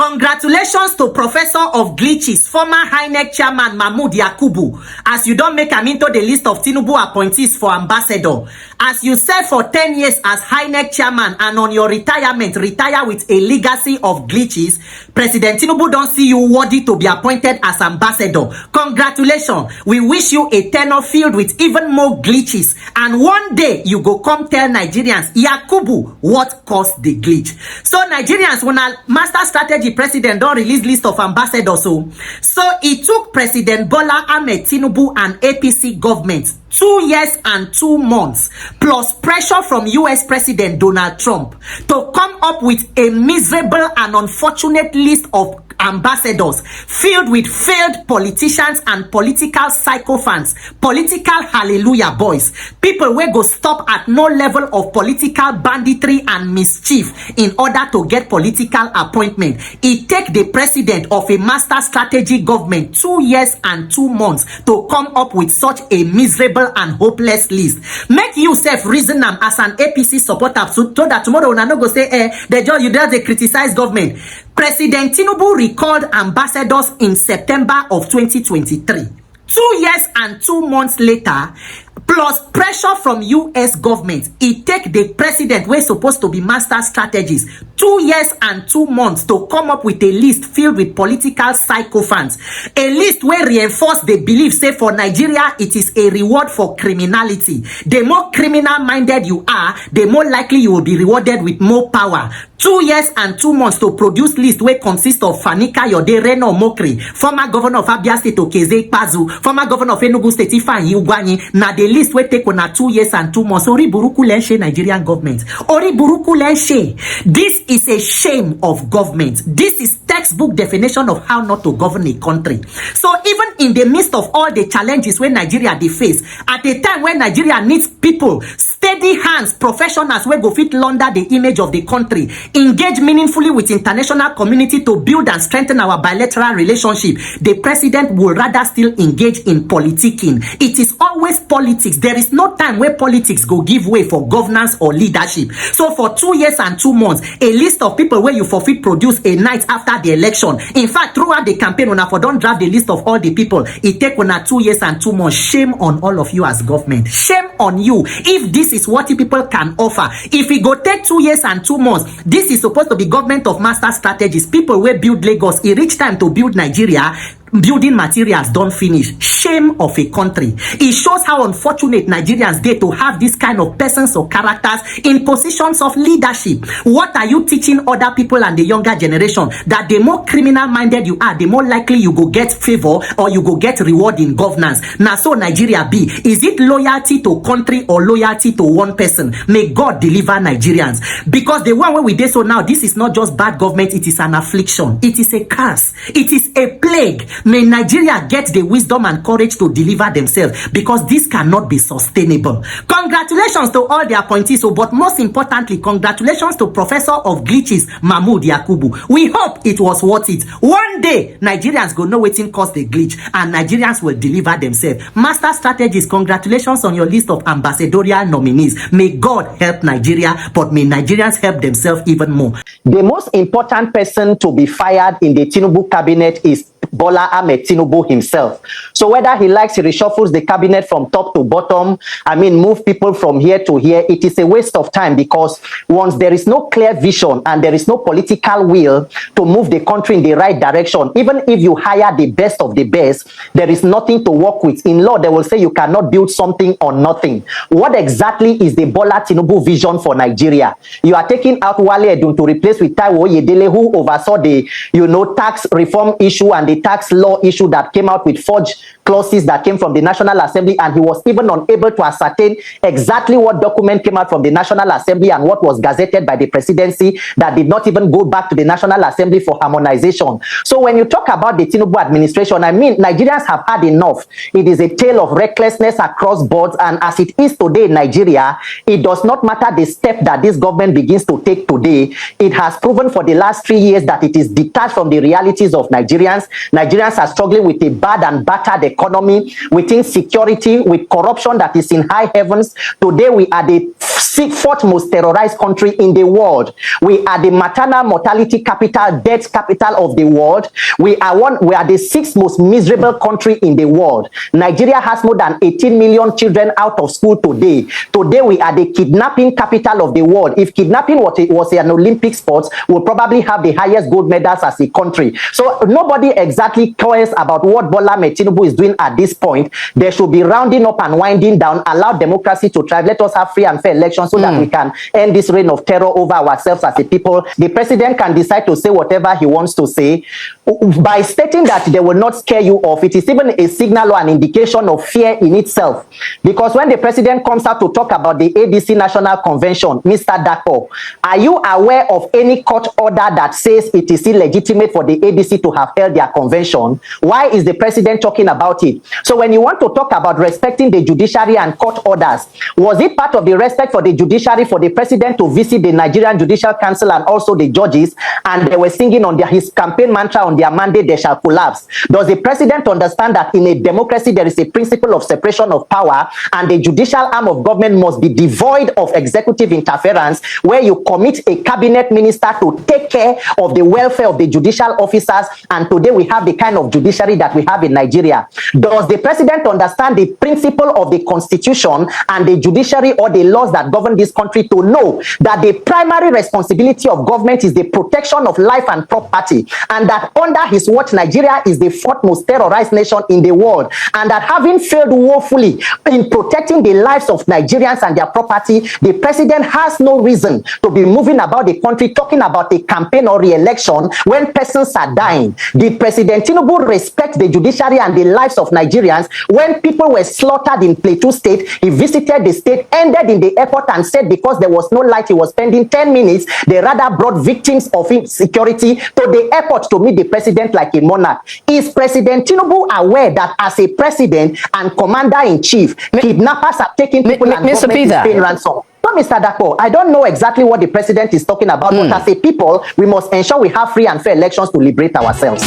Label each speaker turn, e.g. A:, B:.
A: Congratulations to Professor of Glitches, former INEC chairman Mahmood Yakubu, as you don't make him into the list of Tinubu appointees for ambassador. As you serve for 10 years as INEC chairman and on your retirement, retire with a legacy of glitches, President Tinubu don't see you worthy to be appointed as ambassador. Congratulations. We wish you a tenure filled with even more glitches. And one day you go come tell Nigerians, Yakubu, what caused the glitch. So Nigerians, when a master strategy president don't release list of ambassadors, so it took President Bola Tinubu and APC government 2 years and 2 months plus pressure from US President Donald Trump to come up with a miserable and unfortunate list of ambassadors filled with failed politicians and political sycophants, political hallelujah boys, people wey go stop at no level of political banditry and mischief in order to get political appointment. It take the president of a master strategy government 2 years and 2 months to come up with such a miserable and hopeless list. Make yourself reason am as an APC supporter so that tomorrow una no go say they just criticize government. President Tinubu recalled ambassadors in September of 2023. 2 years and 2 months later, plus pressure from US government, it take the president wey supposed to be master strategist 2 years and 2 months to come up with a list filled with political sycophants. A list where reinforce the belief, say for Nigeria, it is a reward for criminality. The more criminal minded you are, the more likely you will be rewarded with more power. 2 years and 2 months to produce list where consist of Fanika Yode Reno Mokri, former governor of Abia State Okeze Pazu, former governor of Enugu State Ifeanyi Ugwanyi. Na the list where take on 2 years and 2 months. Ori buruku lenshe Nigerian government. Ori buruku lenshe. This is a shame of government. This is textbook definition of how not to govern a country. So even in the midst of all the challenges when Nigeria they face, at a time when Nigeria needs people, steady hands, professionals where go fit launder the image of the country, engage meaningfully with international community to build and strengthen our bilateral relationship, the president will rather still engage in politicking. It is always politics. There is no time where politics go give way for governance or leadership. So for 2 years and 2 months, a list of people where you forfeit produce a night after the election. In fact, throughout the campaign, when I don't draft the list of all the people, it take 2 years and 2 months. Shame on all of you as government. Shame on you. If this is what people can offer, if it go take 2 years and 2 months, this is supposed to be government of master strategies. People will build Lagos. It reach time to build Nigeria. Building materials don't finish. Shame of a country. It shows how unfortunate Nigerians did to have this kind of persons or characters in positions of leadership. What are you teaching other people and the younger generation? That the more criminal minded you are, the more likely you go get favor or you go get reward in governance. Now so Nigeria be. Is it loyalty to country or loyalty to one person? May God deliver Nigerians. Because the one where we did so now, this is not just bad government, it is an affliction. It is a curse. It is a plague. May Nigeria get the wisdom and courage to deliver themselves, because this cannot be sustainable. Congratulations to all the appointees, but most importantly, congratulations to Professor of Glitches, Mahmood Yakubu. We hope it was worth it. One day, Nigerians go know wetin cause the glitch, and Nigerians will deliver themselves. Master strategists, congratulations on your list of ambassadorial nominees. May God help Nigeria, but may Nigerians help themselves even more.
B: The most important person to be fired in the Tinubu cabinet is Bola Tinubu himself. So whether he likes, he reshuffles the cabinet from top to bottom, move people from here to here, it is a waste of time, because once there is no clear vision and there is no political will to move the country in the right direction, even if you hire the best of the best, there is nothing to work with. In law, they will say you cannot build something on nothing. What exactly is the Bola Tinubu vision for Nigeria? You are taking out Wale Edun to replace with Taiwo Yedele, who oversaw the tax reform issue and the tax law issue that came out with forged clauses that came from the National Assembly, and he was even unable to ascertain exactly what document came out from the National Assembly and what was gazetted by the presidency that did not even go back to the National Assembly for harmonization. So when you talk about the Tinubu administration, Nigerians have had enough. It is a tale of recklessness across boards, and as it is today in Nigeria, it does not matter the step that this government begins to take today. It has proven for the last 3 years that it is detached from the realities of Nigerians. Nigerians are struggling with a bad and battered economy. economy, within security, with corruption that is in high heavens. Today, we are the fourth most terrorized country in the world. We are the maternal mortality capital, death capital of the world. We are the sixth most miserable country in the world. Nigeria has more than 18 million children out of school today. Today, we are the kidnapping capital of the world. If kidnapping was an Olympic sport, we'll probably have the highest gold medals as a country. So nobody exactly cares about what Bola Tinubu is doing at this point. They should be rounding up and winding down, allow democracy to thrive. Let us have free and fair elections so that we can end this reign of terror over ourselves as a people. The president can decide to say whatever he wants to say. By stating that they will not scare you off, it is even a signal or an indication of fear in itself. Because when the president comes out to talk about the ADC National Convention, Mr. Dako, are you aware of any court order that says it is illegitimate for the ADC to have held their convention? Why is the president talking about it? So when you want to talk about respecting the judiciary and court orders, was it part of the respect for the judiciary for the president to visit the Nigerian Judicial Council and also the judges, and they were singing on his campaign mantra on their mandate, they shall collapse? Does the president understand that in a democracy there is a principle of separation of power, and the judicial arm of government must be devoid of executive interference, where you commit a cabinet minister to take care of the welfare of the judicial officers? And today we have the kind of judiciary that we have in Nigeria. Does the president understand the principle of the constitution and the judiciary or the laws that govern this country to know that the primary responsibility of government is the protection of life and property, and that under his watch Nigeria is the fourth most terrorized nation in the world, and that having failed woefully in protecting the lives of Nigerians and their property, the president has no reason to be moving about the country talking about a campaign or re-election when persons are dying? Did President Tinubu respect the judiciary and the lives of Nigerians when people were slaughtered in Plateau State? He visited the state, ended in the airport, and said because there was no light, he was spending 10 minutes. They rather brought victims of insecurity to the airport to meet the president like a monarch. Is President Tinubu aware that as a president and commander-in-chief, kidnappers are taking people and government is paying ransom? No, Mr. Dako, I don't know exactly what the president is talking about, but as a people, we must ensure we have free and fair elections to liberate ourselves.